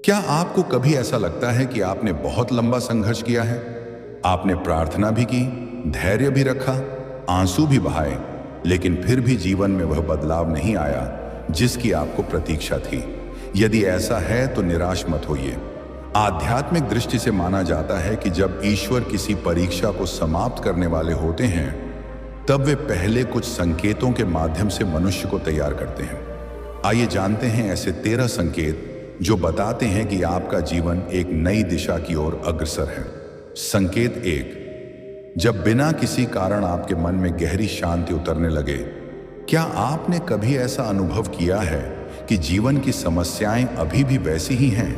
क्या आपको कभी ऐसा लगता है कि आपने बहुत लंबा संघर्ष किया है? आपने प्रार्थना भी की, धैर्य भी रखा, आंसू भी बहाए, लेकिन फिर भी जीवन में वह बदलाव नहीं आया जिसकी आपको प्रतीक्षा थी। यदि ऐसा है तो निराश मत होइए। आध्यात्मिक दृष्टि से माना जाता है कि जब ईश्वर किसी परीक्षा को समाप्त करने वाले होते हैं, तब वे पहले कुछ संकेतों के माध्यम से मनुष्य को तैयार करते हैं। आइए जानते हैं ऐसे 13 संकेत जो बताते हैं कि आपका जीवन एक नई दिशा की ओर अग्रसर है। संकेत 1, जब बिना किसी कारण आपके मन में गहरी शांति उतरने लगे। क्या आपने कभी ऐसा अनुभव किया है कि जीवन की समस्याएं अभी भी वैसी ही हैं,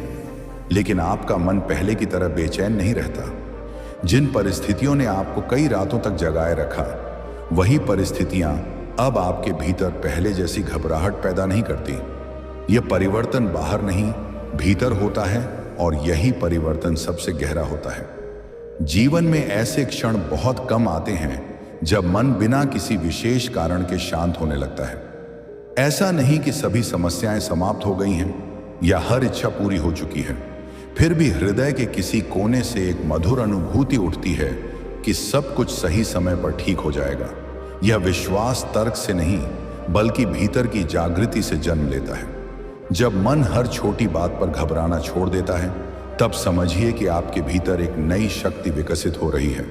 लेकिन आपका मन पहले की तरह बेचैन नहीं रहता? जिन परिस्थितियों ने आपको कई रातों तक जगाए रखा, वही परिस्थितियां अब आपके भीतर पहले जैसी घबराहट पैदा नहीं करती। यह परिवर्तन बाहर नहीं, भीतर होता है, और यही परिवर्तन सबसे गहरा होता है। जीवन में ऐसे क्षण बहुत कम आते हैं जब मन बिना किसी विशेष कारण के शांत होने लगता है। ऐसा नहीं कि सभी समस्याएं समाप्त हो गई हैं या हर इच्छा पूरी हो चुकी है, फिर भी हृदय के किसी कोने से एक मधुर अनुभूति उठती है कि सब कुछ सही समय पर ठीक हो जाएगा। यह विश्वास तर्क से नहीं, बल्कि भीतर की जागृति से जन्म लेता है। जब मन हर छोटी बात पर घबराना छोड़ देता है, तब समझिए कि आपके भीतर एक नई शक्ति विकसित हो रही है।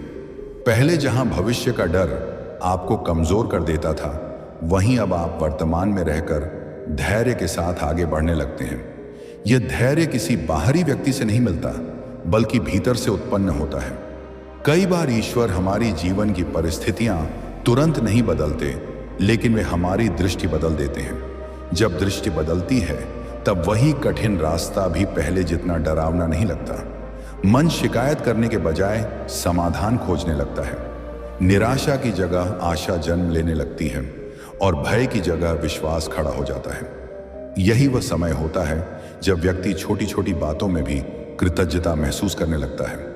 पहले जहां भविष्य का डर आपको कमजोर कर देता था, वहीं अब आप वर्तमान में रहकर धैर्य के साथ आगे बढ़ने लगते हैं। यह धैर्य किसी बाहरी व्यक्ति से नहीं मिलता, बल्कि भीतर से उत्पन्न होता है। कई बार ईश्वर हमारी जीवन की परिस्थितियां तुरंत नहीं बदलते, लेकिन वे हमारी दृष्टि बदल देते हैं। जब दृष्टि बदलती है, तब वही कठिन रास्ता भी पहले जितना डरावना नहीं लगता। मन शिकायत करने के बजाय समाधान खोजने लगता है। निराशा की जगह आशा जन्म लेने लगती है, और भय की जगह विश्वास खड़ा हो जाता है। यही वह समय होता है जब व्यक्ति छोटी छोटी बातों में भी कृतज्ञता महसूस करने लगता है।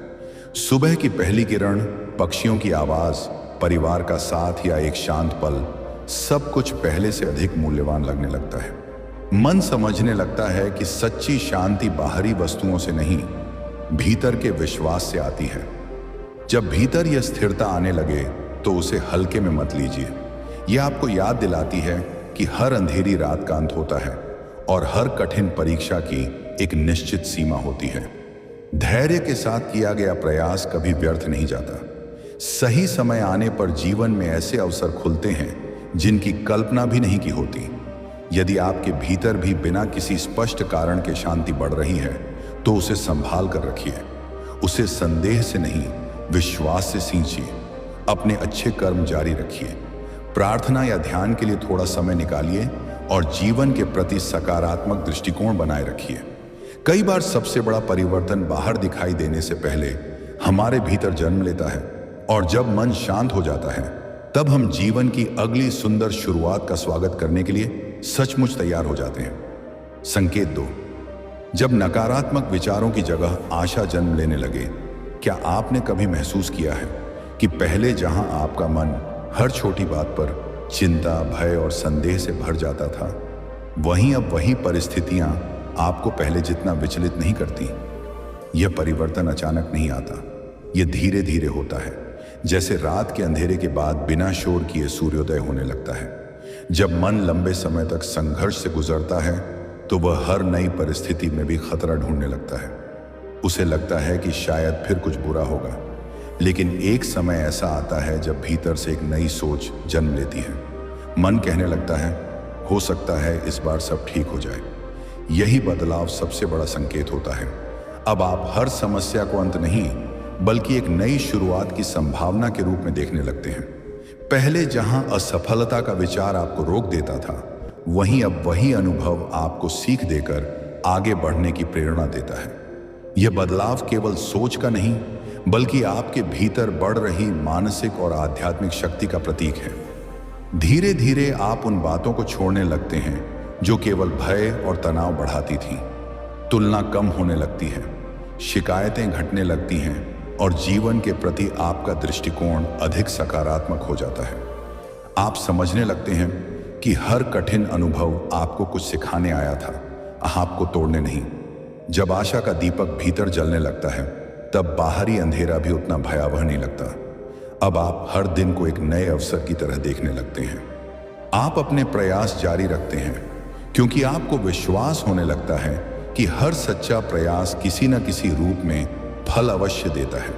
सुबह की पहली किरण, पक्षियों की आवाज, परिवार का साथ या एक शांत पल, सब कुछ पहले से अधिक मूल्यवान लगने लगता है। मन समझने लगता है कि सच्ची शांति बाहरी वस्तुओं से नहीं, भीतर के विश्वास से आती है। जब भीतर यह स्थिरता आने लगे, तो उसे हल्के में मत लीजिए। यह आपको याद दिलाती है कि हर अंधेरी रात का अंत होता है, और हर कठिन परीक्षा की एक निश्चित सीमा होती है। धैर्य के साथ किया गया प्रयास कभी व्यर्थ नहीं जाता। सही समय आने पर जीवन में ऐसे अवसर खुलते हैं जिनकी कल्पना भी नहीं की होती। यदि आपके भीतर भी बिना किसी स्पष्ट कारण के शांति बढ़ रही है, तो उसे संभाल कर रखिए। उसे संदेह से नहीं, विश्वास से सींचिए। अपने अच्छे कर्म जारी रखिए। प्रार्थना या ध्यान के लिए थोड़ा समय निकालिए, और जीवन के प्रति सकारात्मक दृष्टिकोण बनाए रखिए। कई बार सबसे बड़ा परिवर्तन बाहर दिखाई देने से पहले हमारे भीतर जन्म लेता है, और जब मन शांत हो जाता है, तब हम जीवन की अगली सुंदर शुरुआत का स्वागत करने के लिए सचमुच तैयार हो जाते हैं। संकेत 2, जब नकारात्मक विचारों की जगह आशा जन्म लेने लगे। क्या आपने कभी महसूस किया है कि पहले जहां आपका मन हर छोटी बात पर चिंता, भय और संदेह से भर जाता था, वहीं अब वही परिस्थितियां आपको पहले जितना विचलित नहीं करती? यह परिवर्तन अचानक नहीं आता, यह धीरे धीरे होता है, जैसे रात के अंधेरे के बाद बिना शोर किए सूर्योदय होने लगता है। जब मन लंबे समय तक संघर्ष से गुजरता है, तो वह हर नई परिस्थिति में भी खतरा ढूंढने लगता है। उसे लगता है कि शायद फिर कुछ बुरा होगा, लेकिन एक समय ऐसा आता है जब भीतर से एक नई सोच जन्म लेती है। मन कहने लगता है, हो सकता है इस बार सब ठीक हो जाए। यही बदलाव सबसे बड़ा संकेत होता है। अब आप हर समस्या को अंत नहीं, बल्कि एक नई शुरुआत की संभावना के रूप में देखने लगते हैं। पहले जहां असफलता का विचार आपको रोक देता था, वहीं अब वही अनुभव आपको सीख देकर आगे बढ़ने की प्रेरणा देता है। यह बदलाव केवल सोच का नहीं, बल्कि आपके भीतर बढ़ रही मानसिक और आध्यात्मिक शक्ति का प्रतीक है। धीरे धीरे आप उन बातों को छोड़ने लगते हैं जो केवल भय और तनाव बढ़ाती थीं। तुलना कम होने लगती है, शिकायतें घटने लगती हैं, और जीवन के प्रति आपका दृष्टिकोण अधिक सकारात्मक हो जाता है। आप समझने लगते हैं कि हर कठिन अनुभव आपको कुछ सिखाने आया था, आपको तोड़ने नहीं। जब आशा का दीपक भीतर जलने लगता है तब बाहरी अंधेरा भी उतना भयावह नहीं लगता। अब आप हर दिन को एक नए अवसर की तरह देखने लगते हैं। आप अपने प्रयास जारी रखते हैं क्योंकि आपको विश्वास होने लगता है कि हर सच्चा प्रयास किसी न किसी रूप में फल अवश्य देता है।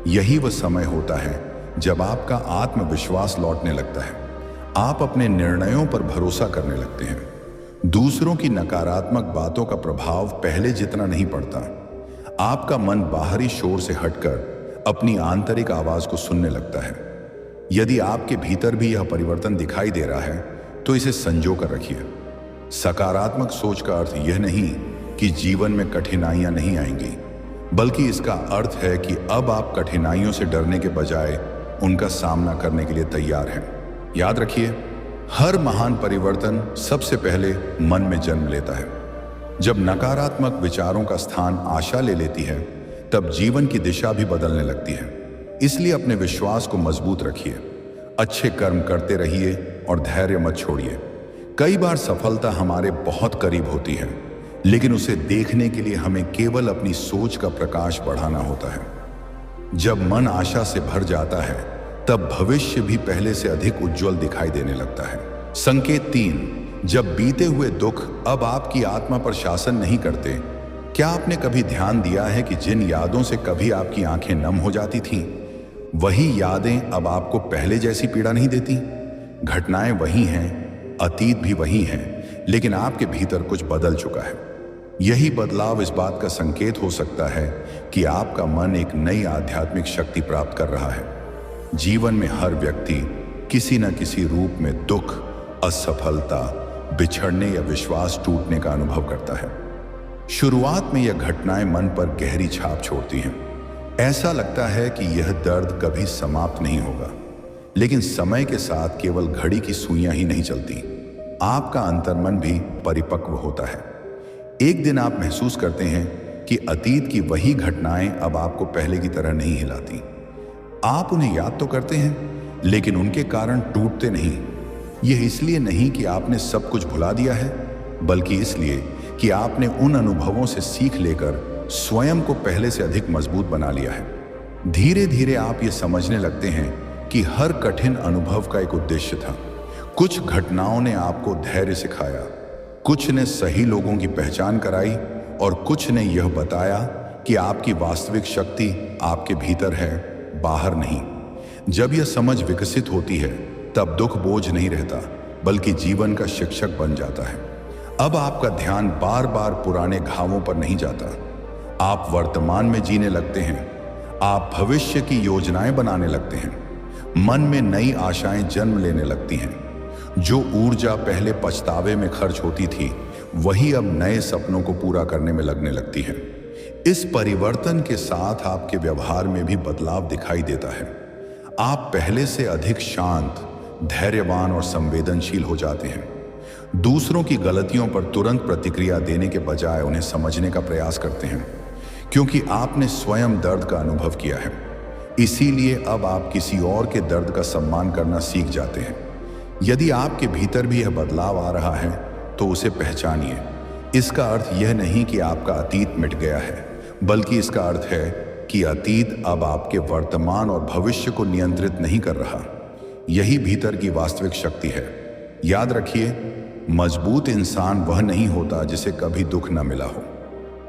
यही वह समय होता है जब आपका आत्मविश्वास लौटने लगता है। आप अपने निर्णयों पर भरोसा करने लगते हैं। दूसरों की नकारात्मक बातों का प्रभाव पहले जितना नहीं पड़ता। आपका मन बाहरी शोर से हटकर अपनी आंतरिक आवाज को सुनने लगता है। यदि आपके भीतर भी यह परिवर्तन दिखाई दे रहा है तो इसे संजो कर रखिए। सकारात्मक सोच का अर्थ यह नहीं कि जीवन में कठिनाइयां नहीं आएंगी, बल्कि इसका अर्थ है कि अब आप कठिनाइयों से डरने के बजाय उनका सामना करने के लिए तैयार हैं। याद रखिए, हर महान परिवर्तन सबसे पहले मन में जन्म लेता है। जब नकारात्मक विचारों का स्थान आशा ले लेती है तब जीवन की दिशा भी बदलने लगती है। इसलिए अपने विश्वास को मजबूत रखिए, अच्छे कर्म करते रहिए और धैर्य मत छोड़िए। कई बार सफलता हमारे बहुत करीब होती है, लेकिन उसे देखने के लिए हमें केवल अपनी सोच का प्रकाश बढ़ाना होता है। जब मन आशा से भर जाता है तब भविष्य भी पहले से अधिक उज्जवल दिखाई देने लगता है। संकेत 3, जब बीते हुए दुख अब आपकी आत्मा पर शासन नहीं करते। क्या आपने कभी ध्यान दिया है कि जिन यादों से कभी आपकी आंखें नम हो जाती थीं, वही यादें अब आपको पहले जैसी पीड़ा नहीं देती? घटनाएं वही हैं, अतीत भी वही है, लेकिन आपके भीतर कुछ बदल चुका है। यही बदलाव इस बात का संकेत हो सकता है कि आपका मन एक नई आध्यात्मिक शक्ति प्राप्त कर रहा है। जीवन में हर व्यक्ति किसी न किसी रूप में दुख, असफलता, बिछड़ने या विश्वास टूटने का अनुभव करता है। शुरुआत में यह घटनाएं मन पर गहरी छाप छोड़ती हैं। ऐसा लगता है कि यह दर्द कभी समाप्त नहीं होगा, लेकिन समय के साथ केवल घड़ी की सुइयां ही नहीं चलती, आपका अंतर्मन भी परिपक्व होता है। एक दिन आप महसूस करते हैं कि अतीत की वही घटनाएं अब आपको पहले की तरह नहीं हिलाती। आप उन्हें याद तो करते हैं, लेकिन उनके कारण टूटते नहीं। यह इसलिए नहीं कि आपने सब कुछ भुला दिया है, बल्कि इसलिए कि आपने उन अनुभवों से सीख लेकर स्वयं को पहले से अधिक मजबूत बना लिया है। धीरे धीरे आप ये समझने लगते हैं कि हर कठिन अनुभव का एक उद्देश्य था। कुछ घटनाओं ने आपको धैर्य सिखाया, कुछ ने सही लोगों की पहचान कराई और कुछ ने यह बताया कि आपकी वास्तविक शक्ति आपके भीतर है, बाहर नहीं। जब यह समझ विकसित होती है तब दुख बोझ नहीं रहता, बल्कि जीवन का शिक्षक बन जाता है। अब आपका ध्यान बार बार पुराने घावों पर नहीं जाता। आप वर्तमान में जीने लगते हैं। आप भविष्य की योजनाएं बनाने लगते हैं। मन में नई आशाएं जन्म लेने लगती हैं। जो ऊर्जा पहले पछतावे में खर्च होती थी, वही अब नए सपनों को पूरा करने में लगने लगती है। इस परिवर्तन के साथ आपके व्यवहार में भी बदलाव दिखाई देता है। आप पहले से अधिक शांत, धैर्यवान और संवेदनशील हो जाते हैं। दूसरों की गलतियों पर तुरंत प्रतिक्रिया देने के बजाय उन्हें समझने का प्रयास करते हैं, क्योंकि आपने स्वयं दर्द का अनुभव किया है। इसीलिए अब आप किसी और के दर्द का सम्मान करना सीख जाते हैं। यदि आपके भीतर भी यह बदलाव आ रहा है तो उसे पहचानिए। इसका अर्थ यह नहीं कि आपका अतीत मिट गया है, बल्कि इसका अर्थ है कि अतीत अब आपके वर्तमान और भविष्य को नियंत्रित नहीं कर रहा। यही भीतर की वास्तविक शक्ति है। याद रखिए, मजबूत इंसान वह नहीं होता जिसे कभी दुख न मिला हो।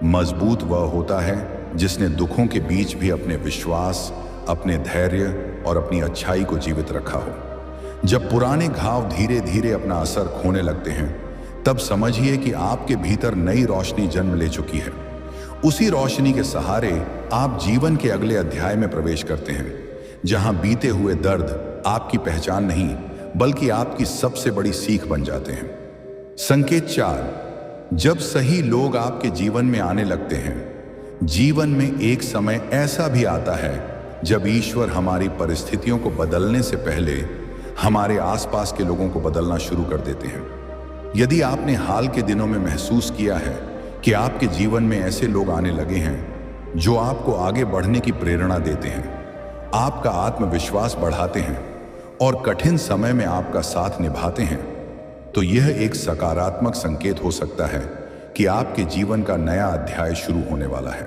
मजबूत वह होता है जिसने दुखों के बीच भी अपने विश्वास, अपने धैर्य और अपनी अच्छाई को जीवित रखा हो। जब पुराने घाव धीरे धीरे अपना असर खोने लगते हैं, तब समझिए कि आपके भीतर नई रोशनी जन्म ले चुकी है। उसी रोशनी के सहारे आप जीवन के अगले अध्याय में प्रवेश करते हैं, जहां बीते हुए दर्द आपकी पहचान नहीं, बल्कि आपकी सबसे बड़ी सीख बन जाते हैं। संकेत 4, जब सही लोग आपके जीवन में आने लगते हैं। जीवन में एक समय ऐसा भी आता है जब ईश्वर हमारी परिस्थितियों को बदलने से पहले हमारे आसपास के लोगों को बदलना शुरू कर देते हैं। यदि आपने हाल के दिनों में महसूस किया है कि आपके जीवन में ऐसे लोग आने लगे हैं जो आपको आगे बढ़ने की प्रेरणा देते हैं, आपका आत्मविश्वास बढ़ाते हैं और कठिन समय में आपका साथ निभाते हैं, तो यह एक सकारात्मक संकेत हो सकता है कि आपके जीवन का नया अध्याय शुरू होने वाला है।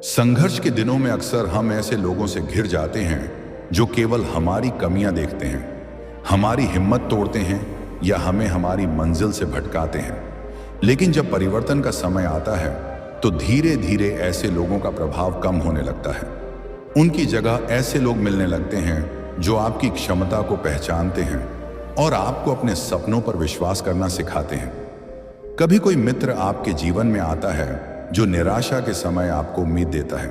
संघर्ष के दिनों में अक्सर हम ऐसे लोगों से घिर जाते हैं जो केवल हमारी कमियां देखते हैं, हमारी हिम्मत तोड़ते हैं या हमें हमारी मंजिल से भटकाते हैं। लेकिन जब परिवर्तन का समय आता है तो धीरे धीरे ऐसे लोगों का प्रभाव कम होने लगता है। उनकी जगह ऐसे लोग मिलने लगते हैं जो आपकी क्षमता को पहचानते हैं और आपको अपने सपनों पर विश्वास करना सिखाते हैं। कभी कोई मित्र आपके जीवन में आता है जो निराशा के समय आपको उम्मीद देता है।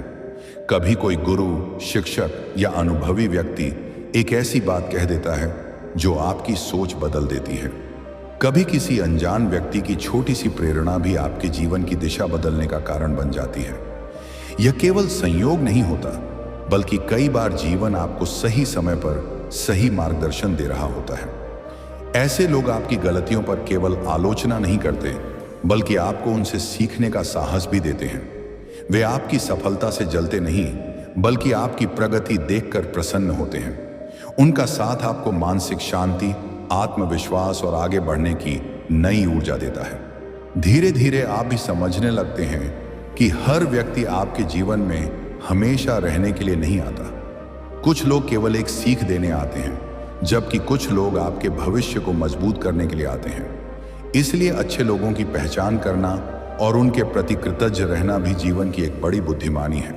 कभी कोई गुरु, शिक्षक या अनुभवी व्यक्ति एक ऐसी बात कह देता है जो आपकी सोच बदल देती है। कभी किसी अनजान व्यक्ति की छोटी सी प्रेरणा भी आपके जीवन की दिशा बदलने का कारण बन जाती है। यह केवल संयोग नहीं होता, बल्कि कई बार जीवन आपको सही समय पर सही मार्गदर्शन दे रहा होता है। ऐसे लोग आपकी गलतियों पर केवल आलोचना नहीं करते, बल्कि आपको उनसे सीखने का साहस भी देते हैं। वे आपकी सफलता से जलते नहीं, बल्कि आपकी प्रगति देखकर प्रसन्न होते हैं। उनका साथ आपको मानसिक शांति, आत्मविश्वास और आगे बढ़ने की नई ऊर्जा देता है। धीरे धीरे आप भी समझने लगते हैं कि हर व्यक्ति आपके जीवन में हमेशा रहने के लिए नहीं आता। कुछ लोग केवल एक सीख देने आते हैं, जबकि कुछ लोग आपके भविष्य को मजबूत करने के लिए आते हैं। इसलिए अच्छे लोगों की पहचान करना और उनके प्रति कृतज्ञ रहना भी जीवन की एक बड़ी बुद्धिमानी है।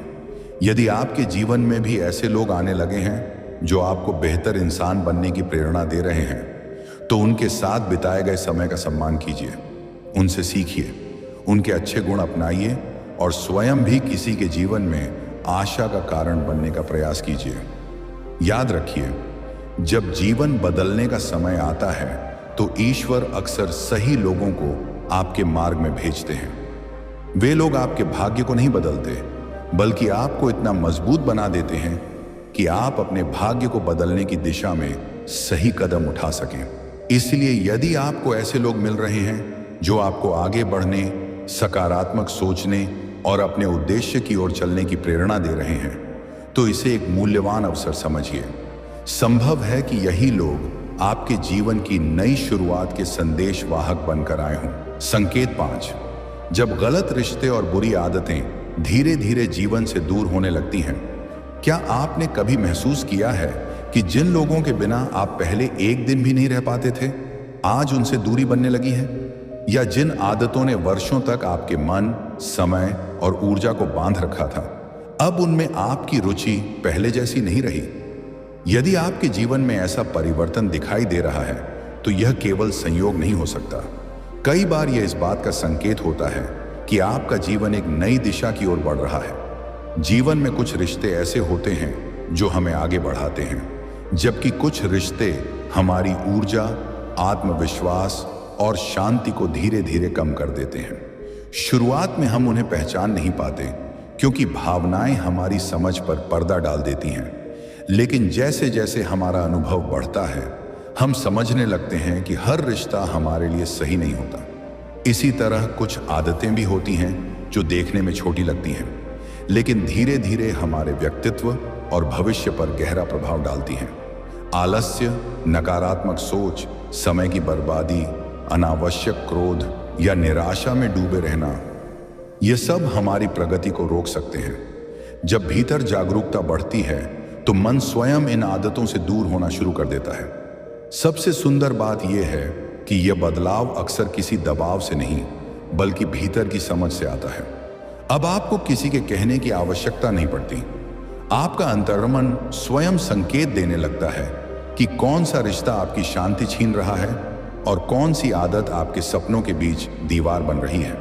यदि आपके जीवन में भी ऐसे लोग आने लगे हैं जो आपको बेहतर इंसान बनने की प्रेरणा दे रहे हैं, तो उनके साथ बिताए गए समय का सम्मान कीजिए, उनसे सीखिए, उनके अच्छे गुण अपनाइए और स्वयं भी किसी के जीवन में आशा का कारण बनने का प्रयास कीजिए। याद रखिए, जब जीवन बदलने का समय आता है तो ईश्वर अक्सर सही लोगों को आपके मार्ग में भेजते हैं। वे लोग आपके भाग्य को नहीं बदलते, बल्कि आपको इतना मजबूत बना देते हैं कि आप अपने भाग्य को बदलने की दिशा में सही कदम उठा सकें। इसलिए यदि आपको ऐसे लोग मिल रहे हैं जो आपको आगे बढ़ने, सकारात्मक सोचने और अपने उद्देश्य की ओर चलने की प्रेरणा दे रहे हैं, तो इसे एक मूल्यवान अवसर समझिए। संभव है कि यही लोग आपके जीवन की नई शुरुआत के संदेश वाहक बनकर आए हों। संकेत 5, जब गलत रिश्ते और बुरी आदतें धीरे धीरे जीवन से दूर होने लगती हैं, क्या आपने कभी महसूस किया है कि जिन लोगों के बिना आप पहले एक दिन भी नहीं रह पाते थे, आज उनसे दूरी बनने लगी है? या जिन आदतों ने वर्षों तक आपके मन, समय और ऊर्जा को बांध रखा था, अब उनमें आपकी रुचि पहले जैसी नहीं रही? यदि आपके जीवन में ऐसा परिवर्तन दिखाई दे रहा है, तो यह केवल संयोग नहीं हो सकता। कई बार यह इस बात का संकेत होता है कि आपका जीवन एक नई दिशा की ओर बढ़ रहा है। जीवन में कुछ रिश्ते ऐसे होते हैं जो हमें आगे बढ़ाते हैं, जबकि कुछ रिश्ते हमारी ऊर्जा, आत्मविश्वास और शांति को धीरे धीरे कम कर देते हैं। शुरुआत में हम उन्हें पहचान नहीं पाते, क्योंकि भावनाएं हमारी समझ पर पर्दा डाल देती हैं। लेकिन जैसे जैसे हमारा अनुभव बढ़ता है, हम समझने लगते हैं कि हर रिश्ता हमारे लिए सही नहीं होता। इसी तरह कुछ आदतें भी होती हैं जो देखने में छोटी लगती हैं, लेकिन धीरे धीरे हमारे व्यक्तित्व और भविष्य पर गहरा प्रभाव डालती हैं। आलस्य, नकारात्मक सोच, समय की बर्बादी, अनावश्यक क्रोध या निराशा में डूबे रहना, ये सब हमारी प्रगति को रोक सकते हैं। जब भीतर जागरूकता बढ़ती है तो मन स्वयं इन आदतों से दूर होना शुरू कर देता है। सबसे सुंदर बात यह है कि यह बदलाव अक्सर किसी दबाव से नहीं, बल्कि भीतर की समझ से आता है। अब आपको किसी के कहने की आवश्यकता नहीं पड़ती। आपका अंतर्मन स्वयं संकेत देने लगता है कि कौन सा रिश्ता आपकी शांति छीन रहा है और कौन सी आदत आपके सपनों के बीच दीवार बन रही है।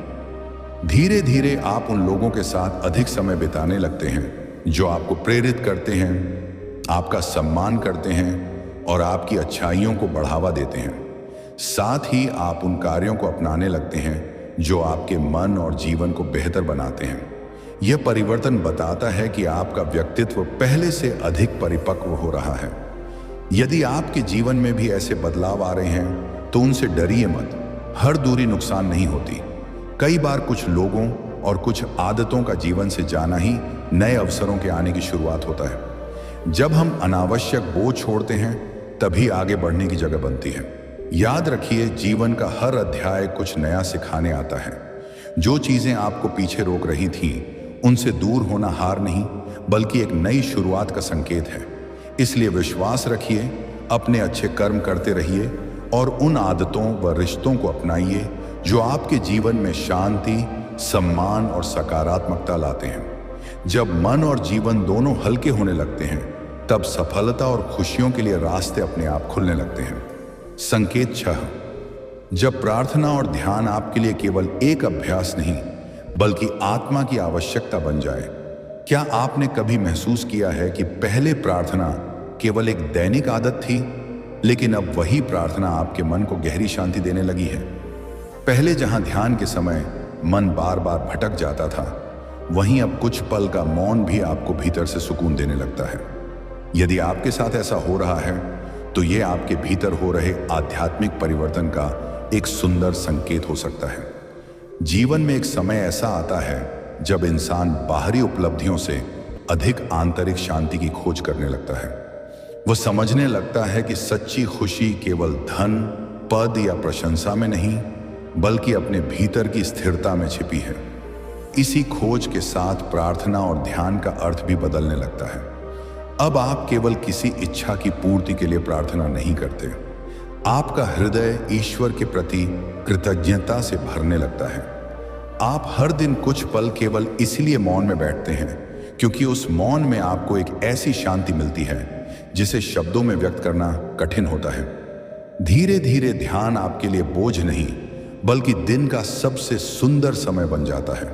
धीरे धीरे आप उन लोगों के साथ अधिक समय बिताने लगते हैं जो आपको प्रेरित करते हैं, आपका सम्मान करते हैं और आपकी अच्छाइयों को बढ़ावा देते हैं। साथ ही आप उन कार्यों को अपनाने लगते हैं जो आपके मन और जीवन को बेहतर बनाते हैं। यह परिवर्तन बताता है कि आपका व्यक्तित्व पहले से अधिक परिपक्व हो रहा है। यदि आपके जीवन में भी ऐसे बदलाव आ रहे हैं तो उनसे डरिए मत। हर दूरी नुकसान नहीं होती। कई बार कुछ लोगों और कुछ आदतों का जीवन से जाना ही नए अवसरों के आने की शुरुआत होता है। जब हम अनावश्यक बोझ छोड़ते हैं, तभी आगे बढ़ने की जगह बनती है। याद रखिए, जीवन का हर अध्याय कुछ नया सिखाने आता है। जो चीजें आपको पीछे रोक रही थीं, उनसे दूर होना हार नहीं, बल्कि एक नई शुरुआत का संकेत है। इसलिए विश्वास रखिए, अपने अच्छे कर्म करते रहिए और उन आदतों व रिश्तों को अपनाइए जो आपके जीवन में शांति, सम्मान और सकारात्मकता लाते हैं। जब मन और जीवन दोनों हल्के होने लगते हैं, तब सफलता और खुशियों के लिए रास्ते अपने आप खुलने लगते हैं। संकेत 6, जब प्रार्थना और ध्यान आपके लिए केवल एक अभ्यास नहीं, बल्कि आत्मा की आवश्यकता बन जाए। क्या आपने कभी महसूस किया है कि पहले प्रार्थना केवल एक दैनिक आदत थी, लेकिन अब वही प्रार्थना आपके मन को गहरी शांति देने लगी है? पहले जहां ध्यान के समय मन बार बार भटक जाता था, वहीं अब कुछ पल का मौन भी आपको भीतर से सुकून देने लगता है। यदि आपके साथ ऐसा हो रहा है, तो यह आपके भीतर हो रहे आध्यात्मिक परिवर्तन का एक सुंदर संकेत हो सकता है। जीवन में एक समय ऐसा आता है जब इंसान बाहरी उपलब्धियों से अधिक आंतरिक शांति की खोज करने लगता है। वह समझने लगता है कि सच्ची खुशी केवल धन, पद या प्रशंसा में नहीं, बल्कि अपने भीतर की स्थिरता में छिपी है। इसी खोज के साथ प्रार्थना और ध्यान का अर्थ भी बदलने लगता है। अब आप केवल किसी इच्छा की पूर्ति के लिए प्रार्थना नहीं करते, आपका हृदय ईश्वर के प्रति कृतज्ञता से भरने लगता है। आप हर दिन कुछ पल केवल इसलिए मौन में बैठते हैं क्योंकि उस मौन में आपको एक ऐसी शांति मिलती है जिसे शब्दों में व्यक्त करना कठिन होता है। धीरे धीरे ध्यान आपके लिए बोझ नहीं, बल्कि दिन का सबसे सुंदर समय बन जाता है।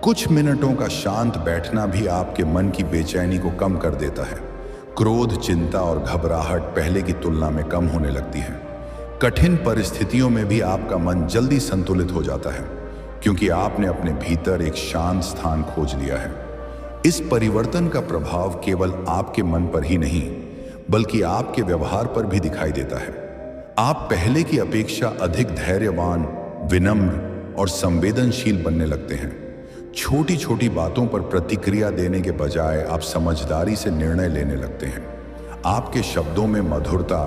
कुछ मिनटों का शांत बैठना भी आपके मन की बेचैनी को कम कर देता है। क्रोध, चिंता और घबराहट पहले की तुलना में कम होने लगती है। कठिन परिस्थितियों में भी आपका मन जल्दी संतुलित हो जाता है, क्योंकि आपने अपने भीतर एक शांत स्थान खोज लिया है। इस परिवर्तन का प्रभाव केवल आपके मन पर ही नहीं, बल्कि आपके व्यवहार पर भी दिखाई देता है। आप पहले की अपेक्षा अधिक धैर्यवान, विनम्र और संवेदनशील बनने लगते हैं। छोटी छोटी बातों पर प्रतिक्रिया देने के बजाय आप समझदारी से निर्णय लेने लगते हैं। आपके शब्दों में मधुरता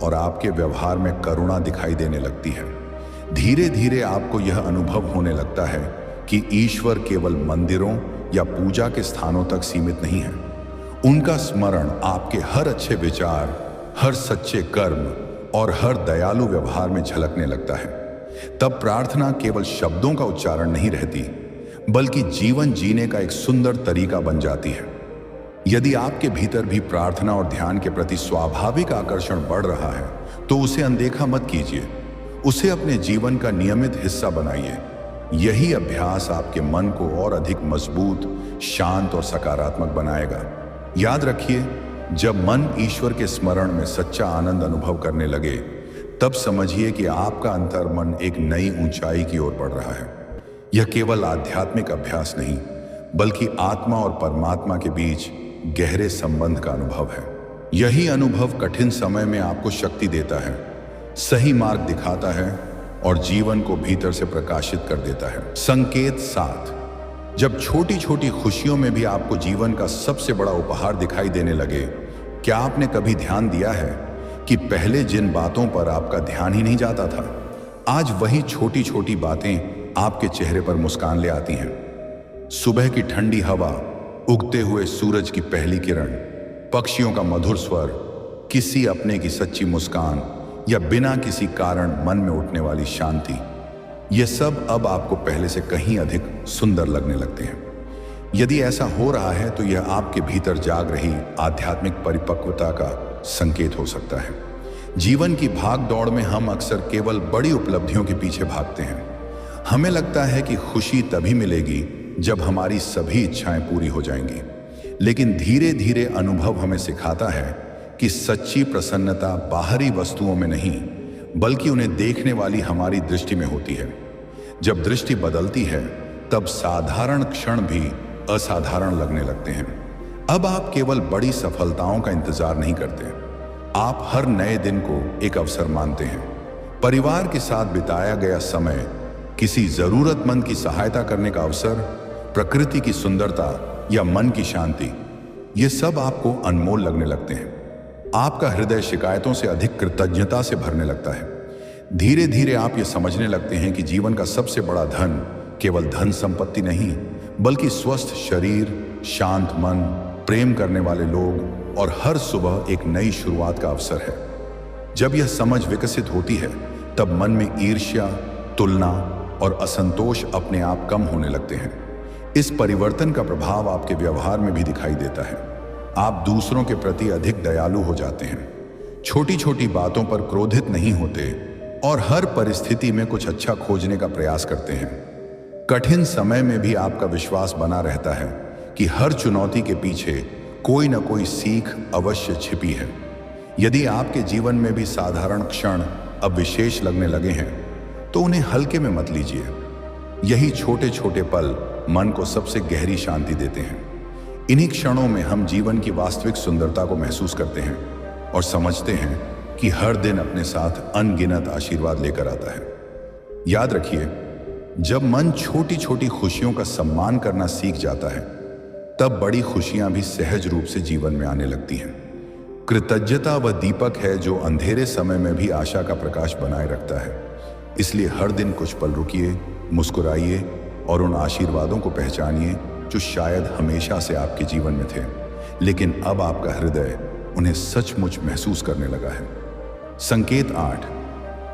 और आपके व्यवहार में करुणा दिखाई देने लगती है। धीरे धीरे आपको यह अनुभव होने लगता है कि ईश्वर केवल मंदिरों या पूजा के स्थानों तक सीमित नहीं है। उनका स्मरण आपके हर अच्छे विचार, हर सच्चे कर्म और हर दयालु व्यवहार में झलकने लगता है। तब प्रार्थना केवल शब्दों का उच्चारण नहीं रहती, बल्कि जीवन जीने का एक सुंदर तरीका बन जाती है। यदि आपके भीतर भी प्रार्थना और ध्यान के प्रति स्वाभाविक आकर्षण बढ़ रहा है, तो उसे अनदेखा मत कीजिए। उसे अपने जीवन का नियमित हिस्सा बनाइए। यही अभ्यास आपके मन को और अधिक मजबूत, शांत और सकारात्मक बनाएगा। याद रखिए, जब मन ईश्वर के स्मरण में सच्चा आनंद अनुभव करने लगे, तब समझिए कि आपका अंतर्मन एक नई ऊंचाई की ओर बढ़ रहा है। यह केवल आध्यात्मिक अभ्यास नहीं, बल्कि आत्मा और परमात्मा के बीच गहरे संबंध का अनुभव है। यही अनुभव कठिन समय में आपको शक्ति देता है, सही मार्ग दिखाता है और जीवन को भीतर से प्रकाशित कर देता है। संकेत 7, जब छोटी छोटी खुशियों में भी आपको जीवन का सबसे बड़ा उपहार दिखाई देने लगे, क्या आपने कभी ध्यान दिया है कि पहले जिन बातों पर आपका ध्यान ही नहीं जाता था, आज वही छोटी छोटी बातें आपके चेहरे पर मुस्कान ले आती हैं। सुबह की ठंडी हवा, उगते हुए सूरज की पहली किरण, पक्षियों का मधुर स्वर, किसी अपने की सच्ची मुस्कान या बिना किसी कारण मन में उठने वाली शांति, ये सब अब आपको पहले से कहीं अधिक सुंदर लगने लगते हैं। यदि ऐसा हो रहा है, तो यह आपके भीतर जाग रही आध्यात्मिक परिपक्वता का संकेत हो सकता है। जीवन की भाग दौड़ में हम अक्सर केवल बड़ी उपलब्धियों के पीछे भागते हैं। हमें लगता है कि खुशी तभी मिलेगी जब हमारी सभी इच्छाएं पूरी हो जाएंगी, लेकिन धीरे धीरे अनुभव हमें सिखाता है कि सच्ची प्रसन्नता बाहरी वस्तुओं में नहीं, बल्कि उन्हें देखने वाली हमारी दृष्टि में होती है। जब दृष्टि बदलती है, तब साधारण क्षण भी असाधारण लगने लगते हैं। अब आप केवल बड़ी सफलताओं का इंतजार नहीं करते, आप हर नए दिन को एक अवसर मानते हैं। परिवार के साथ बिताया गया समय, किसी जरूरतमंद की सहायता करने का अवसर, प्रकृति की सुंदरता या मन की शांति, ये सब आपको अनमोल लगने लगते हैं। आपका हृदय शिकायतों से अधिक कृतज्ञता से भरने लगता है। धीरे धीरे आप ये समझने लगते हैं कि जीवन का सबसे बड़ा धन केवल धन संपत्ति नहीं, बल्कि स्वस्थ शरीर, शांत मन, प्रेम करने वाले लोग और हर सुबह एक नई शुरुआत का अवसर है। जब यह समझ विकसित होती है, तब मन में ईर्ष्या, तुलना और असंतोष अपने आप कम होने लगते हैं। इस परिवर्तन का प्रभाव आपके व्यवहार में भी दिखाई देता है। आप दूसरों के प्रति अधिक दयालु हो जाते हैं, छोटी छोटी बातों पर क्रोधित नहीं होते और हर परिस्थिति में कुछ अच्छा खोजने का प्रयास करते हैं। कठिन समय में भी आपका विश्वास बना रहता है कि हर चुनौती के पीछे कोई न कोई सीख अवश्य छिपी है। यदि आपके जीवन में भी साधारण क्षण अब विशेष लगने लगे हैं, तो उन्हें हल्के में मत लीजिए। यही छोटे छोटे पल मन को सबसे गहरी शांति देते हैं। इन्हीं क्षणों में हम जीवन की वास्तविक सुंदरता को महसूस करते हैं और समझते हैं कि हर दिन अपने साथ अनगिनत आशीर्वाद लेकर आता है। याद रखिए, जब मन छोटी छोटी खुशियों का सम्मान करना सीख जाता है, तब बड़ी खुशियां भी सहज रूप से जीवन में आने लगती हैं। कृतज्ञता वह दीपक है जो अंधेरे समय में भी आशा का प्रकाश बनाए रखता है। इसलिए हर दिन कुछ पल रुकिए, मुस्कुराइए और उन आशीर्वादों को पहचानिए जो शायद हमेशा से आपके जीवन में थे, लेकिन अब आपका हृदय उन्हें सचमुच महसूस करने लगा है। संकेत 8,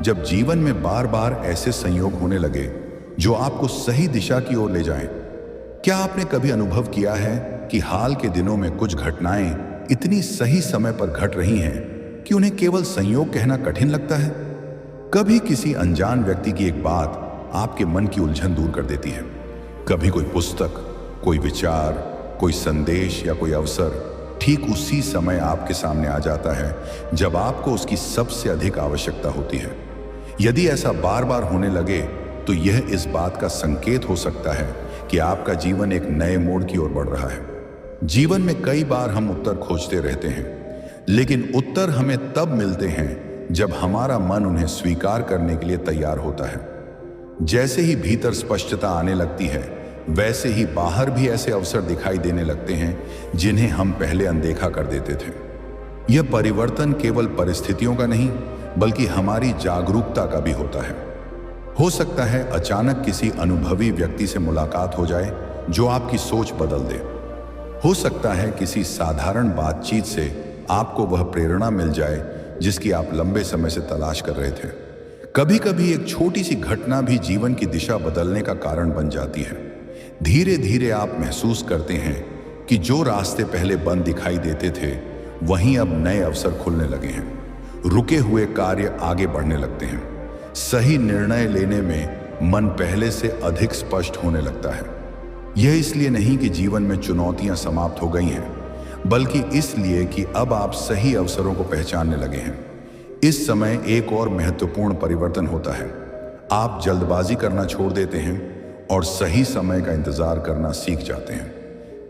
जब जीवन में बार बार ऐसे संयोग होने लगे जो आपको सही दिशा की ओर ले जाएं। क्या आपने कभी अनुभव किया है कि हाल के दिनों में कुछ घटनाएं इतनी सही समय पर घट रही हैं कि उन्हें केवल संयोग कहना कठिन लगता है? कभी किसी अनजान व्यक्ति की एक बात आपके मन की उलझन दूर कर देती है। कभी कोई पुस्तक, कोई विचार, कोई संदेश या कोई अवसर ठीक उसी समय आपके सामने आ जाता है जब आपको उसकी सबसे अधिक आवश्यकता होती है। यदि ऐसा बार बार होने लगे, तो यह इस बात का संकेत हो सकता है कि आपका जीवन एक नए मोड़ की ओर बढ़ रहा है। जीवन में कई बार हम उत्तर खोजते रहते हैं, लेकिन उत्तर हमें तब मिलते हैं जब हमारा मन उन्हें स्वीकार करने के लिए तैयार होता है। जैसे ही भीतर स्पष्टता आने लगती है, वैसे ही बाहर भी ऐसे अवसर दिखाई देने लगते हैं जिन्हें हम पहले अनदेखा कर देते थे। यह परिवर्तन केवल परिस्थितियों का नहीं, बल्कि हमारी जागरूकता का भी होता है। हो सकता है अचानक किसी अनुभवी व्यक्ति से मुलाकात हो जाए जो आपकी सोच बदल दे। हो सकता है किसी साधारण बातचीत से आपको वह प्रेरणा मिल जाए जिसकी आप लंबे समय से तलाश कर रहे थे। कभी कभी एक छोटी सी घटना भी जीवन की दिशा बदलने का कारण बन जाती है। धीरे धीरे आप महसूस करते हैं कि जो रास्ते पहले बंद दिखाई देते थे, वहीं अब नए अवसर खुलने लगे हैं। रुके हुए कार्य आगे बढ़ने लगते हैं। सही निर्णय लेने में मन पहले से अधिक स्पष्ट होने लगता है। यह इसलिए नहीं कि जीवन में चुनौतियां समाप्त हो गई हैं, बल्कि इसलिए कि अब आप सही अवसरों को पहचानने लगे हैं। इस समय एक और महत्वपूर्ण परिवर्तन होता है। आप जल्दबाजी करना छोड़ देते हैं और सही समय का इंतजार करना सीख जाते हैं।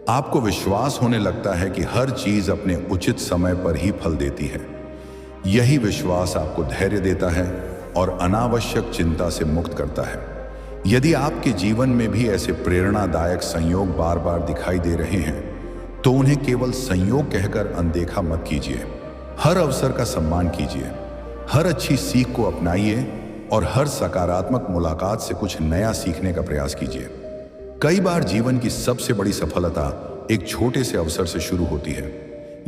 आपको विश्वास होने लगता है कि हर चीज अपने उचित समय पर ही फल देती है। यही विश्वास आपको धैर्य देता है और अनावश्यक चिंता से मुक्त करता है। यदि आपके जीवन में भी ऐसे प्रेरणादायक संयोग बार बार दिखाई दे रहे हैं, तो उन्हें केवल संयोग कहकर अनदेखा मत कीजिए। हर अवसर का सम्मान कीजिए, हर अच्छी सीख को अपनाइए और हर सकारात्मक मुलाकात से कुछ नया सीखने का प्रयास कीजिए। कई बार जीवन की सबसे बड़ी सफलता एक छोटे से अवसर से शुरू होती है।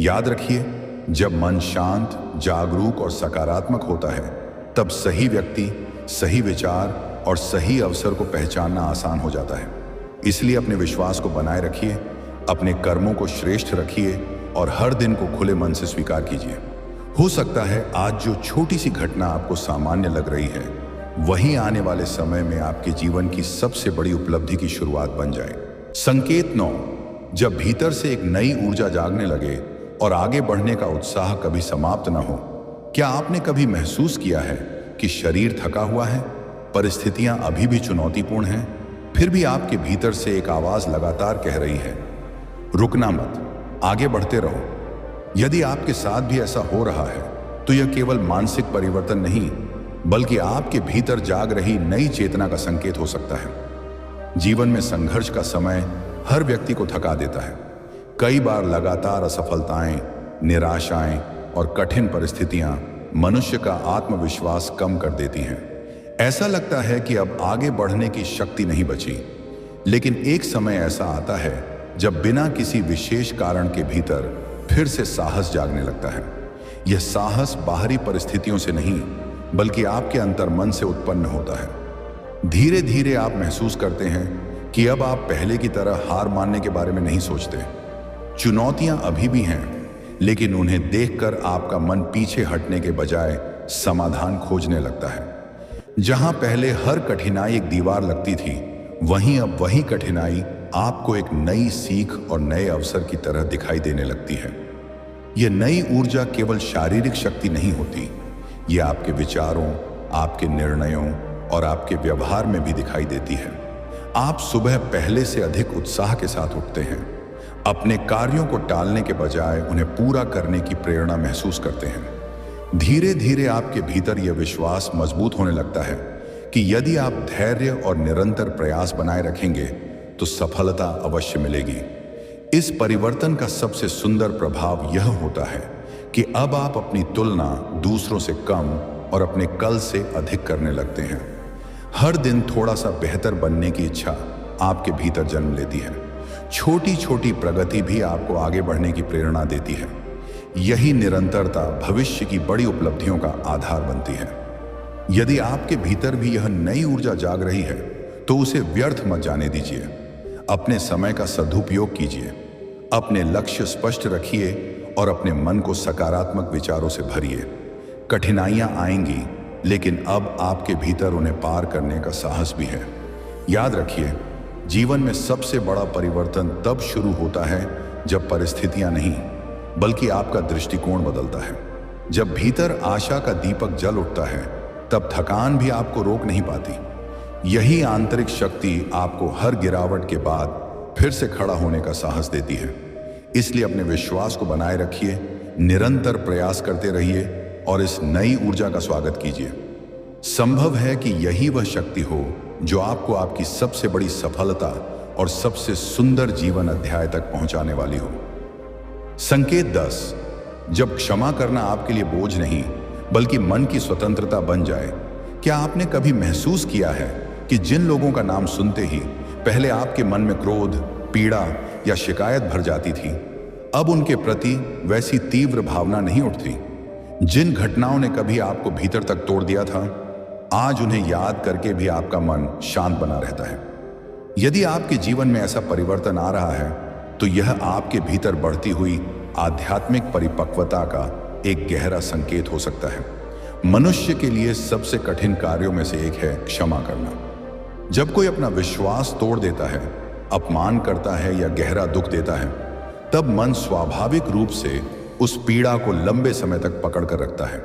याद रखिए, जब मन शांत, जागरूक और सकारात्मक होता है, तब सही व्यक्ति, सही विचार और सही अवसर को पहचानना आसान हो जाता है। इसलिए अपने विश्वास को बनाए रखिए, अपने कर्मों को श्रेष्ठ रखिए और हर दिन को खुले मन से स्वीकार कीजिए। हो सकता है आज जो छोटी सी घटना आपको सामान्य लग रही है, वही आने वाले समय में आपके जीवन की सबसे बड़ी उपलब्धि की शुरुआत बन जाए। संकेत 9, जब भीतर से एक नई ऊर्जा जागने लगे और आगे बढ़ने का उत्साह कभी समाप्त न हो। क्या आपने कभी महसूस किया है कि शरीर थका हुआ है, परिस्थितियां अभी भी चुनौतीपूर्ण हैं, फिर भी आपके भीतर से एक आवाज लगातार कह रही है, रुकना मत, आगे बढ़ते रहो। यदि आपके साथ भी ऐसा हो रहा है, तो यह केवल मानसिक परिवर्तन नहीं, बल्कि आपके भीतर जाग रही नई चेतना का संकेत हो सकता है। जीवन में संघर्ष का समय हर व्यक्ति को थका देता है। कई बार लगातार असफलताएं, निराशाएं और कठिन परिस्थितियां मनुष्य का आत्मविश्वास कम कर देती हैं। ऐसा लगता है कि अब आगे बढ़ने की शक्ति नहीं बची। लेकिन एक समय ऐसा आता है जब बिना किसी विशेष कारण के भीतर फिर से साहस जागने लगता है। यह साहस बाहरी परिस्थितियों से नहीं, बल्कि आपके अंतर्मन से उत्पन्न होता है। धीरे धीरे आप महसूस करते हैं कि अब आप पहले की तरह हार मानने के बारे में नहीं सोचते। चुनौतियां अभी भी हैं, लेकिन उन्हें देखकर आपका मन पीछे हटने के बजाय समाधान खोजने लगता है। जहां पहले हर कठिनाई एक दीवार लगती थी, वहीं अब वही कठिनाई आपको एक नई सीख और नए अवसर की तरह दिखाई देने लगती है। यह नई ऊर्जा केवल शारीरिक शक्ति नहीं होती, यह आपके विचारों, आपके निर्णयों और आपके व्यवहार में भी दिखाई देती है। आप सुबह पहले से अधिक उत्साह के साथ उठते हैं, अपने कार्यों को टालने के बजाय उन्हें पूरा करने की प्रेरणा महसूस करते हैं। धीरे धीरे आपके भीतर यह विश्वास मजबूत होने लगता है कि यदि आप धैर्य और निरंतर प्रयास बनाए रखेंगे तो सफलता अवश्य मिलेगी। इस परिवर्तन का सबसे सुंदर प्रभाव यह होता है कि अब आप अपनी तुलना दूसरों से कम और अपने कल से अधिक करने लगते हैं। हर दिन थोड़ा सा बेहतर बनने की इच्छा आपके भीतर जन्म लेती है। छोटी छोटी प्रगति भी आपको आगे बढ़ने की प्रेरणा देती है। यही निरंतरता भविष्य की बड़ी उपलब्धियों का आधार बनती है। यदि आपके भीतर भी यह नई ऊर्जा जाग रही है तो उसे व्यर्थ मत जाने दीजिए। अपने समय का सदुपयोग कीजिए, अपने लक्ष्य स्पष्ट रखिए और अपने मन को सकारात्मक विचारों से भरिए। कठिनाइयां आएंगी, लेकिन अब आपके भीतर उन्हें पार करने का साहस भी है। याद रखिए, जीवन में सबसे बड़ा परिवर्तन तब शुरू होता है जब परिस्थितियां नहीं, बल्कि आपका दृष्टिकोण बदलता है। जब भीतर आशा का दीपक जल उठता है, तब थकान भी आपको रोक नहीं पाती। यही आंतरिक शक्ति आपको हर गिरावट के बाद फिर से खड़ा होने का साहस देती है। इसलिए अपने विश्वास को बनाए रखिए, निरंतर प्रयास करते रहिए और इस नई ऊर्जा का स्वागत कीजिए। संभव है कि यही वह शक्ति हो जो आपको आपकी सबसे बड़ी सफलता और सबसे सुंदर जीवन अध्याय तक पहुंचाने वाली हो। संकेत 10। जब क्षमा करना आपके लिए बोझ नहीं, बल्कि मन की स्वतंत्रता बन जाए। क्या आपने कभी महसूस किया है कि जिन लोगों का नाम सुनते ही पहले आपके मन में क्रोध, पीड़ा या शिकायत भर जाती थी, अब उनके प्रति वैसी तीव्र भावना नहीं उठती? जिन घटनाओं ने कभी आपको भीतर तक तोड़ दिया था, आज उन्हें याद करके भी आपका मन शांत बना रहता है। यदि आपके जीवन में ऐसा परिवर्तन आ रहा है, तो यह आपके भीतर बढ़ती हुई आध्यात्मिक परिपक्वता का एक गहरा संकेत हो सकता है। मनुष्य के लिए सबसे कठिन कार्यों में से एक है क्षमा करना। जब कोई अपना विश्वास तोड़ देता है, अपमान करता है या गहरा दुख देता है, तब मन स्वाभाविक रूप से उस पीड़ा को लंबे समय तक पकड़ कर रखता है।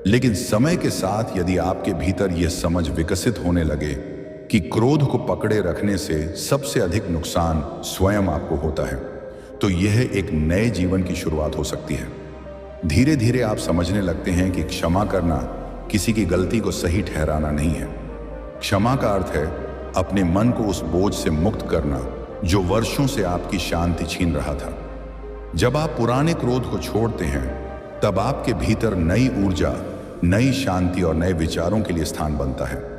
लेकिन समय के साथ यदि आपके भीतर यह समझ विकसित होने लगे कि क्रोध को पकड़े रखने से सबसे अधिक नुकसान स्वयं आपको होता है, तो यह एक नए जीवन की शुरुआत हो सकती है। धीरे धीरे आप समझने लगते हैं कि क्षमा करना किसी की गलती को सही ठहराना नहीं है। क्षमा का अर्थ है अपने मन को उस बोझ से मुक्त करना जो वर्षों से आपकी शांति छीन रहा था। जब आप पुराने क्रोध को छोड़ते हैं, तब आपके भीतर नई ऊर्जा, नई शांति और नए विचारों के लिए स्थान बनता है।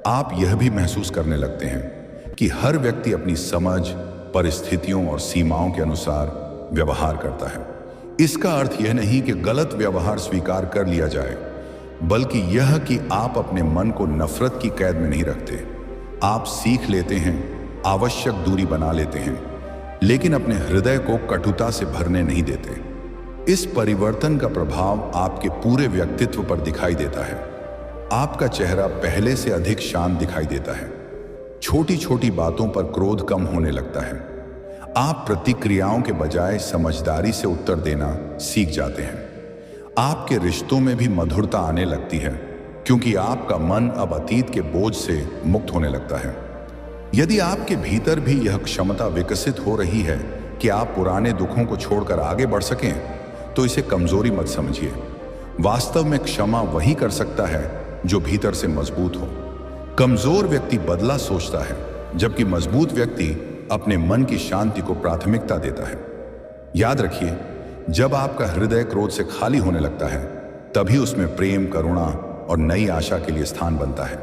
आप यह भी महसूस करने लगते हैं कि हर व्यक्ति अपनी समझ, परिस्थितियों और सीमाओं के अनुसार व्यवहार करता है। इसका अर्थ यह नहीं कि गलत व्यवहार स्वीकार कर लिया जाए, बल्कि यह कि आप अपने मन को नफरत की कैद में नहीं रखते। आप सीख लेते हैं, आवश्यक दूरी बना लेते हैं, लेकिन अपने हृदय को कटुता से भरने नहीं देते। इस परिवर्तन का प्रभाव आपके पूरे व्यक्तित्व पर दिखाई देता है। आपका चेहरा पहले से अधिक शांत दिखाई देता है। छोटी छोटी बातों पर क्रोध कम होने लगता है। आप प्रतिक्रियाओं के बजाय समझदारी से उत्तर देना सीख जाते हैं। आपके रिश्तों में भी मधुरता आने लगती है, क्योंकि आपका मन अब अतीत के बोझ से मुक्त होने लगता है। यदि आपके भीतर भी यह क्षमता विकसित हो रही है कि आप पुराने दुखों को छोड़कर आगे बढ़ सकें, तो इसे कमजोरी मत समझिए। वास्तव में क्षमा वही कर सकता है जो भीतर से मजबूत हो। कमजोर व्यक्ति बदला सोचता है, जबकि मजबूत व्यक्ति अपने मन की शांति को प्राथमिकता देता है। याद रखिए, जब आपका हृदय क्रोध से खाली होने लगता है, तभी उसमें प्रेम, करुणा और नई आशा के लिए स्थान बनता है।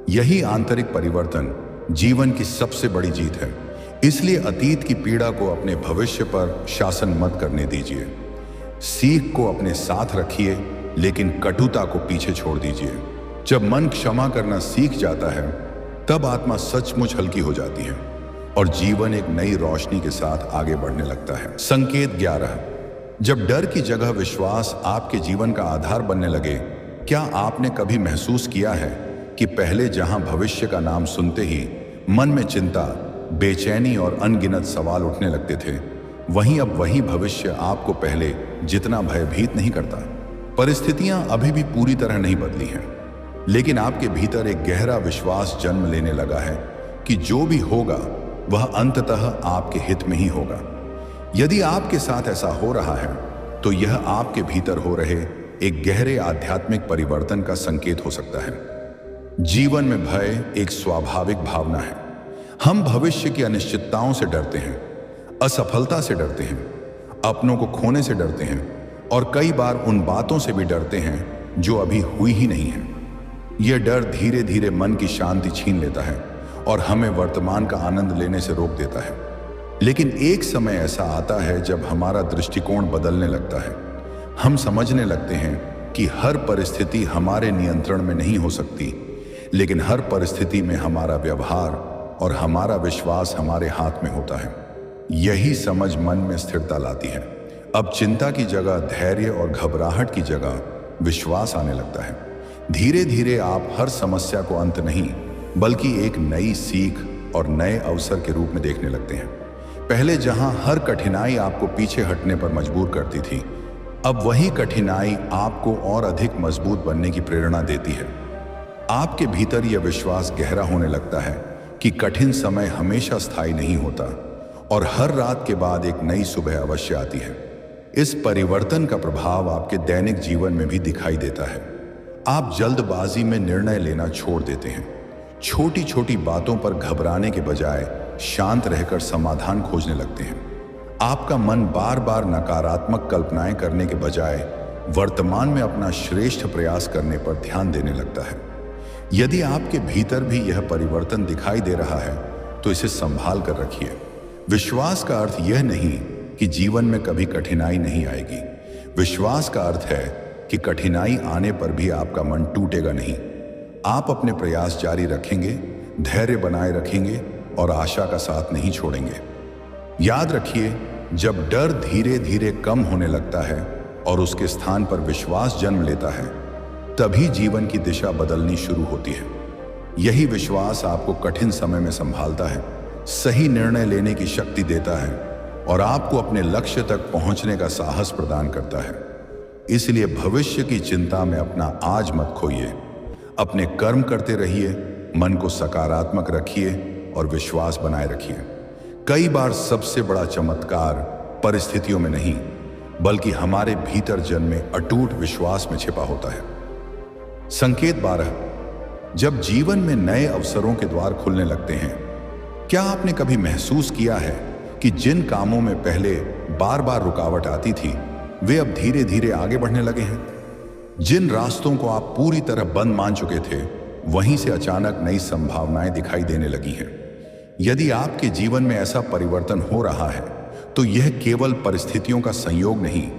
यही आंतरिक परिवर्तन जीवन की सबसे बड़ी जीत है। इसलिए अतीत की पीड़ा को अपने भविष्य पर शासन मत करने दीजिए। सीख को अपने साथ रखिए, लेकिन कटुता को पीछे छोड़ दीजिए। जब मन क्षमा करना सीख जाता है, तब आत्मा सचमुच हल्की हो जाती है और जीवन एक नई रोशनी के साथ आगे बढ़ने लगता है। संकेत 11। जब डर की जगह विश्वास आपके जीवन का आधार बनने लगे, क्या आपने कभी महसूस किया है कि पहले जहां भविष्य का नाम सुनते ही मन में चिंता, बेचैनी और अनगिनत सवाल उठने लगते थे, वहीं अब वही भविष्य आपको पहले जितना भयभीत नहीं करता। परिस्थितियां अभी भी पूरी तरह नहीं बदली हैं, लेकिन आपके भीतर एक गहरा विश्वास जन्म लेने लगा है कि जो भी होगा वह अंततः आपके हित में ही होगा। यदि आपके साथ ऐसा हो रहा है, तो यह आपके भीतर हो रहे एक गहरे आध्यात्मिक परिवर्तन का संकेत हो सकता है। जीवन में भय एक स्वाभाविक भावना है। हम भविष्य की अनिश्चितताओं से डरते हैं, असफलता से डरते हैं, अपनों को खोने से डरते हैं और कई बार उन बातों से भी डरते हैं जो अभी हुई ही नहीं है। यह डर धीरे धीरे मन की शांति छीन लेता है और हमें वर्तमान का आनंद लेने से रोक देता है। लेकिन एक समय ऐसा आता है जब हमारा दृष्टिकोण बदलने लगता है। हम समझने लगते हैं कि हर परिस्थिति हमारे नियंत्रण में नहीं हो सकती, लेकिन हर परिस्थिति में हमारा व्यवहार और हमारा विश्वास हमारे हाथ में होता है। यही समझ मन में स्थिरता लाती है। अब चिंता की जगह धैर्य और घबराहट की जगह विश्वास आने लगता है। धीरे धीरे आप हर समस्या को अंत नहीं, बल्कि एक नई सीख और नए अवसर के रूप में देखने लगते हैं। पहले जहां हर कठिनाई आपको पीछे हटने पर मजबूर करती थी, अब वही कठिनाई आपको और अधिक मजबूत बनने की प्रेरणा देती है। आपके भीतर यह विश्वास गहरा होने लगता है कि कठिन समय हमेशा स्थायी नहीं होता और हर रात के बाद एक नई सुबह अवश्य आती है। इस परिवर्तन का प्रभाव आपके दैनिक जीवन में भी दिखाई देता है। आप जल्दबाजी में निर्णय लेना छोड़ देते हैं। छोटी छोटी बातों पर घबराने के बजाय शांत रहकर समाधान खोजने लगते हैं। आपका मन बार बार नकारात्मक कल्पनाएं करने के बजाय वर्तमान में अपना श्रेष्ठ प्रयास करने पर ध्यान देने लगता है। यदि आपके भीतर भी यह परिवर्तन दिखाई दे रहा है, तो इसे संभाल कर रखिए। विश्वास का अर्थ यह नहीं कि जीवन में कभी कठिनाई नहीं आएगी। विश्वास का अर्थ है कि कठिनाई आने पर भी आपका मन टूटेगा नहीं। आप अपने प्रयास जारी रखेंगे, धैर्य बनाए रखेंगे और आशा का साथ नहीं छोड़ेंगे। याद रखिए, जब डर धीरे धीरे कम होने लगता है और उसके स्थान पर विश्वास जन्म लेता है, तभी जीवन की दिशा बदलनी शुरू होती है। यही विश्वास आपको कठिन समय में संभालता है, सही निर्णय लेने की शक्ति देता है और आपको अपने लक्ष्य तक पहुंचने का साहस प्रदान करता है। इसलिए भविष्य की चिंता में अपना आज मत खोइए। अपने कर्म करते रहिए, मन को सकारात्मक रखिए और विश्वास बनाए रखिए। कई बार सबसे बड़ा चमत्कार परिस्थितियों में नहीं, बल्कि हमारे भीतर जन्मे अटूट विश्वास में छिपा होता है। संकेत 12। जब जीवन में नए अवसरों के द्वार खुलने लगते हैं, क्या आपने कभी महसूस किया है कि जिन कामों में पहले बार बार रुकावट आती थी, वे अब धीरे धीरे आगे बढ़ने लगे हैं? जिन रास्तों को आप पूरी तरह बंद मान चुके थे, वहीं से अचानक नई संभावनाएं दिखाई देने लगी हैं। यदि आपके जीवन में ऐसा परिवर्तन हो रहा है, तो यह केवल परिस्थितियों का संयोग नहीं,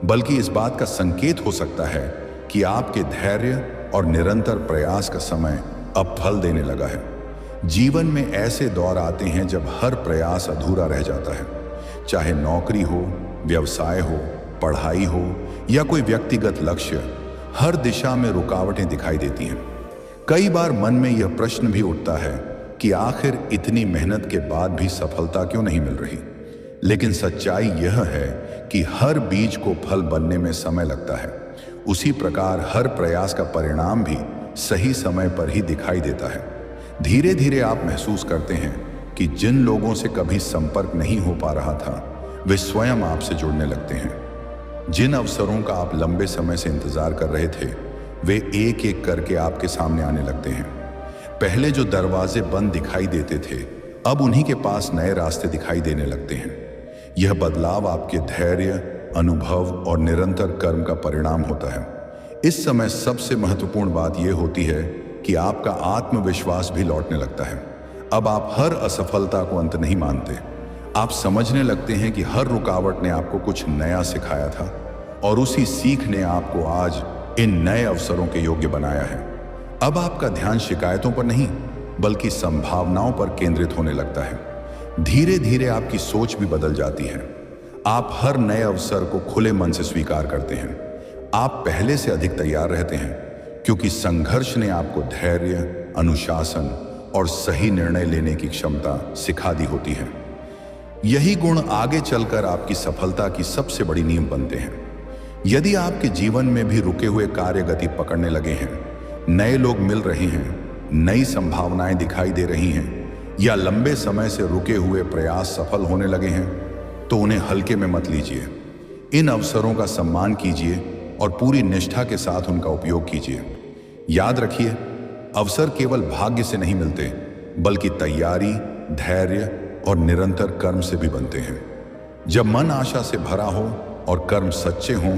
बल्कि इस बात का संकेत हो सकता है कि आपके धैर्य और निरंतर प्रयास का समय अब फल देने लगा है। जीवन में ऐसे दौर आते हैं जब हर प्रयास अधूरा रह जाता है, चाहे नौकरी हो, व्यवसाय हो, पढ़ाई हो या कोई व्यक्तिगत लक्ष्य। हर दिशा में रुकावटें दिखाई देती हैं। कई बार मन में यह प्रश्न भी उठता है कि आखिर इतनी मेहनत के बाद भी सफलता क्यों नहीं मिल रही। लेकिन सच्चाई यह है कि हर बीज को फल बनने में समय लगता है। उसी प्रकार हर प्रयास का परिणाम भी सही समय पर ही दिखाई देता है। धीरे धीरे आप महसूस करते हैं कि जिन लोगों से कभी संपर्क नहीं हो पा रहा था, वे स्वयं आपसे जुड़ने लगते हैं। जिन अवसरों का आप लंबे समय से इंतजार कर रहे थे, वे एक एक करके आपके सामने आने लगते हैं। पहले जो दरवाजे बंद दिखाई देते थे, अब उन्हीं के पास नए रास्ते दिखाई देने लगते हैं। यह बदलाव आपके धैर्य, अनुभव और निरंतर कर्म का परिणाम होता है। इस समय सबसे महत्वपूर्ण बात यह होती है कि आपका आत्मविश्वास भी लौटने लगता है। अब आप हर असफलता को अंत नहीं मानते। आप समझने लगते हैं कि हर रुकावट ने आपको कुछ नया सिखाया था और उसी सीख ने आपको आज इन नए अवसरों के योग्य बनाया है। अब आपका ध्यान शिकायतों पर नहीं बल्कि संभावनाओं पर केंद्रित होने लगता है। धीरे धीरे आपकी सोच भी बदल जाती है। आप हर नए अवसर को खुले मन से स्वीकार करते हैं। आप पहले से अधिक तैयार रहते हैं क्योंकि संघर्ष ने आपको धैर्य, अनुशासन और सही निर्णय लेने की क्षमता सिखा दी होती है। यही गुण आगे चलकर आपकी सफलता की सबसे बड़ी नींव बनते हैं। यदि आपके जीवन में भी रुके हुए कार्य गति पकड़ने लगे हैं, नए लोग मिल रहे हैं, नई संभावनाएं दिखाई दे रही हैं या लंबे समय से रुके हुए प्रयास सफल होने लगे हैं, तो उन्हें हल्के में मत लीजिए। इन अवसरों का सम्मान कीजिए और पूरी निष्ठा के साथ उनका उपयोग कीजिए। याद रखिए, अवसर केवल भाग्य से नहीं मिलते बल्कि तैयारी, धैर्य और निरंतर कर्म से भी बनते हैं। जब मन आशा से भरा हो और कर्म सच्चे हों,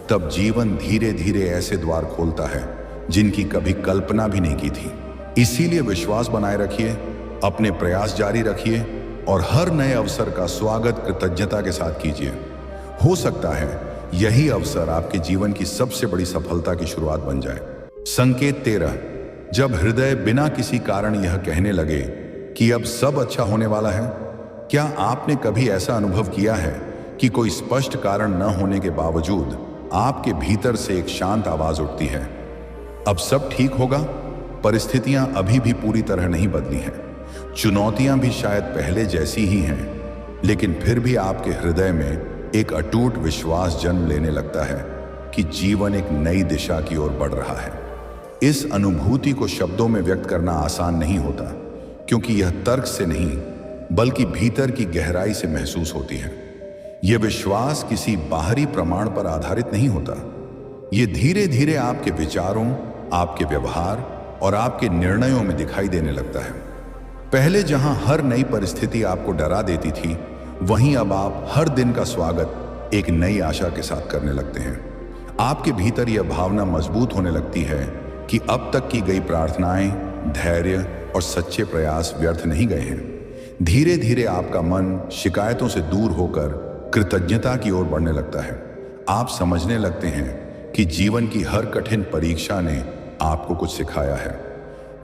तब जीवन धीरे धीरे ऐसे द्वार खोलता है जिनकी कभी कल्पना भी नहीं की थी। इसीलिए विश्वास बनाए रखिए, अपने प्रयास जारी रखिए और हर नए अवसर का स्वागत कृतज्ञता के साथ कीजिए। हो सकता है यही अवसर आपके जीवन की सबसे बड़ी सफलता की शुरुआत बन जाए। संकेत 13, जब हृदय बिना किसी कारण यह कहने लगे कि अब सब अच्छा होने वाला है। क्या आपने कभी ऐसा अनुभव किया है कि कोई स्पष्ट कारण न होने के बावजूद आपके भीतर से एक शांत आवाज उठती है, अब सब ठीक होगा? परिस्थितियां अभी भी पूरी तरह नहीं बदली हैं, चुनौतियां भी शायद पहले जैसी ही हैं, लेकिन फिर भी आपके हृदय में एक अटूट विश्वास जन्म लेने लगता है कि जीवन एक नई दिशा की ओर बढ़ रहा है। इस अनुभूति को शब्दों में व्यक्त करना आसान नहीं होता, क्योंकि यह तर्क से नहीं बल्कि भीतर की गहराई से महसूस होती है। यह विश्वास किसी बाहरी प्रमाण पर आधारित नहीं होता। यह धीरे धीरे आपके विचारों, आपके व्यवहार और आपके निर्णयों में दिखाई देने लगता है। पहले जहां हर नई परिस्थिति आपको डरा देती थी, वहीं अब आप हर दिन का स्वागत एक नई आशा के साथ करने लगते हैं। आपके भीतर यह भावना मजबूत होने लगती है कि अब तक की गई प्रार्थनाएं, धैर्य और सच्चे प्रयास व्यर्थ नहीं गए हैं। धीरे धीरे आपका मन शिकायतों से दूर होकर कृतज्ञता की ओर बढ़ने लगता है। आप समझने लगते हैं कि जीवन की हर कठिन परीक्षा ने आपको कुछ सिखाया है।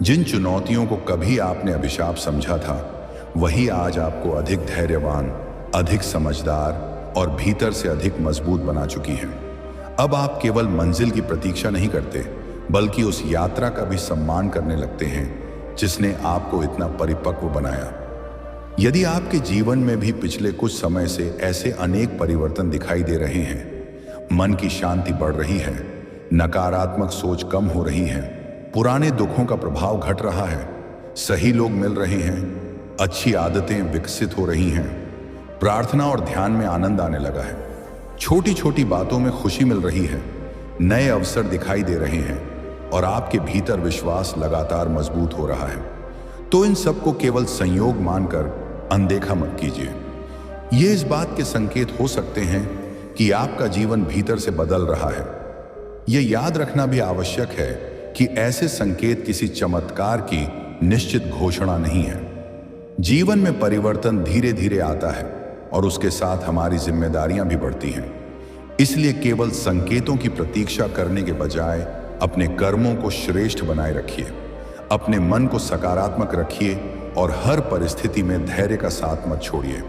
जिन चुनौतियों को कभी आपने अभिशाप समझा था, वही आज आपको अधिक धैर्यवान, अधिक समझदार और भीतर से अधिक मजबूत बना चुकी हैं। अब आप केवल मंजिल की प्रतीक्षा नहीं करते, बल्कि उस यात्रा का भी सम्मान करने लगते हैं जिसने आपको इतना परिपक्व बनाया। यदि आपके जीवन में भी पिछले कुछ समय से ऐसे अनेक परिवर्तन दिखाई दे रहे हैं, मन की शांति बढ़ रही है, नकारात्मक सोच कम हो रही है, पुराने दुखों का प्रभाव घट रहा है, सही लोग मिल रहे हैं, अच्छी आदतें विकसित हो रही हैं, प्रार्थना और ध्यान में आनंद आने लगा है, छोटी छोटी बातों में खुशी मिल रही है, नए अवसर दिखाई दे रहे हैं और आपके भीतर विश्वास लगातार मजबूत हो रहा है, तो इन सबको केवल संयोग मानकर अनदेखा मत कीजिए। ये इस बात के संकेत हो सकते हैं कि आपका जीवन भीतर से बदल रहा है। यह याद रखना भी आवश्यक है कि ऐसे संकेत किसी चमत्कार की निश्चित घोषणा नहीं है। जीवन में परिवर्तन धीरे धीरे आता है और उसके साथ हमारी जिम्मेदारियां भी बढ़ती हैं। इसलिए केवल संकेतों की प्रतीक्षा करने के बजाय अपने कर्मों को श्रेष्ठ बनाए रखिए, अपने मन को सकारात्मक रखिए और हर परिस्थिति में धैर्य का साथ मत छोड़िए।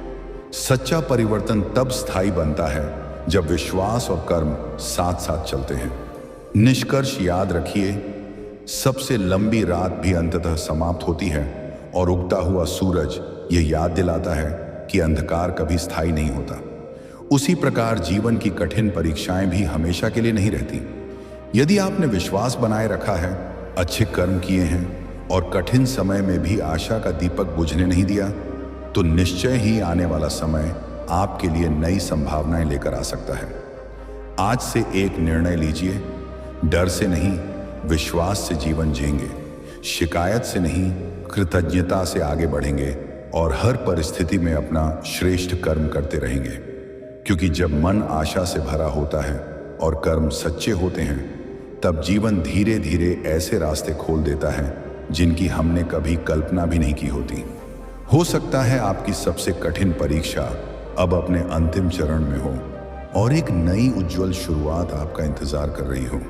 सच्चा परिवर्तन तब स्थायी बनता है जब विश्वास और कर्म साथ साथ चलते हैं। निष्कर्ष याद रखिए, सबसे लंबी रात भी अंततः समाप्त होती है और उगता हुआ सूरज यह याद दिलाता है कि अंधकार कभी स्थायी नहीं होता। उसी प्रकार जीवन की कठिन परीक्षाएं भी हमेशा के लिए नहीं रहती। यदि आपने विश्वास बनाए रखा है, अच्छे कर्म किए हैं और कठिन समय में भी आशा का दीपक बुझने नहीं दिया, तो निश्चय ही आने वाला समय आपके लिए नई संभावनाएं लेकर आ सकता है। आज से एक निर्णय लीजिए, डर से नहीं विश्वास से जीवन जिएंगे, शिकायत से नहीं कृतज्ञता से आगे बढ़ेंगे और हर परिस्थिति में अपना श्रेष्ठ कर्म करते रहेंगे। क्योंकि जब मन आशा से भरा होता है और कर्म सच्चे होते हैं, तब जीवन धीरे धीरे ऐसे रास्ते खोल देता है जिनकी हमने कभी कल्पना भी नहीं की होती। हो सकता है आपकी सबसे कठिन परीक्षा अब अपने अंतिम चरण में हो और एक नई उज्जवल शुरुआत आपका इंतजार कर रही हो।